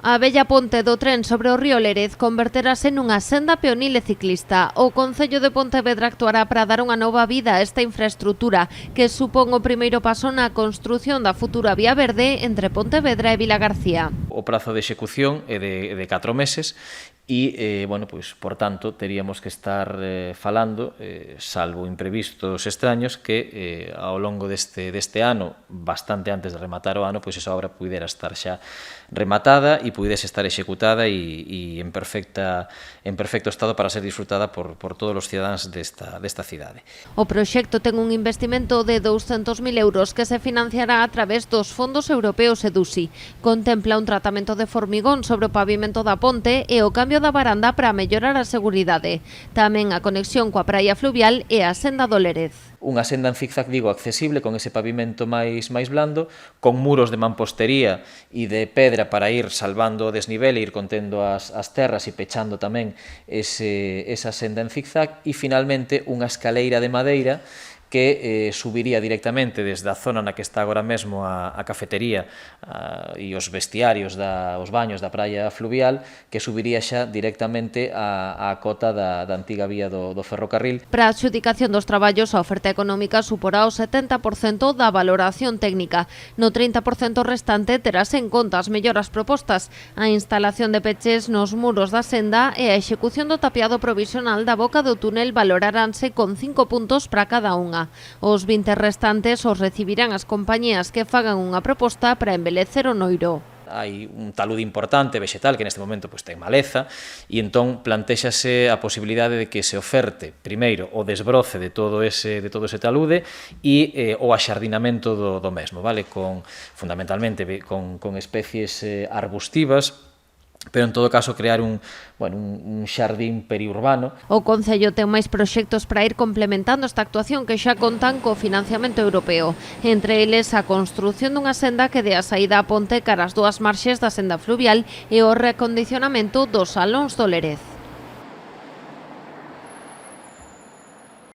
A bella ponte do tren sobre o río Lérez converterase nunha senda peonil e ciclista. O Concello de Pontevedra actuará para dar unha nova vida a esta infraestrutura que supón o primeiro paso na construción da futura vía verde entre Pontevedra e Vilagarcía. O prazo de execución é de 4 meses e, bueno, pois, por tanto, teríamos que estar falando, salvo imprevistos extraños, que ao longo deste ano, bastante antes de rematar o ano, pois esa obra pudera estar xa rematada e pudese estar executada e en perfecto estado para ser disfrutada por todos os cidadáns desta cidade. O proxecto ten un investimento de 200.000 euros que se financiará a través dos fondos europeos EDUSI. Contempla un tratamento de formigón sobre o pavimento da ponte e o cambio da varanda para mellorar a seguridade. Tamén a conexión coa praia fluvial e a senda do Lérez. Unha senda en zigzag, digo, accesible, con ese pavimento máis blando, con muros de mampostería e de pedra para ir salvando o desnivel e ir contendo as terras e pechando tamén esa senda en zigzag, e finalmente unha escaleira de madeira que subiría directamente desde a zona na que está agora mesmo a cafetería e os vestiarios, os baños da praia fluvial, que subiría xa directamente á cota da antiga vía do ferrocarril. Para a adxudicación dos traballos, a oferta económica suporá o 70% da valoración técnica. No 30% restante terase en conta as melloras propostas, a instalación de peches nos muros da senda e a execución do tapiado provisional da boca do túnel valoraránse con 5 puntos para cada unha. Os 20 restantes os recibirán as compañías que fagan unha proposta para embelecer o Noiro. Hai un talude importante vexetal que neste momento pois, ten maleza e entón plantéxase a posibilidade de que se oferte primeiro o desbroce de todo ese talude e o axardinamento do mesmo, vale? Fundamentalmente con especies arbustivas, pero en todo caso crear un xardín periurbano. O Concello ten máis proxectos para ir complementando esta actuación que xa contan co financiamento europeo. Entre eles a construción dunha senda que dé a saída á ponte cara as dúas marxes da senda fluvial e o reacondicionamento dos salóns do Lérez.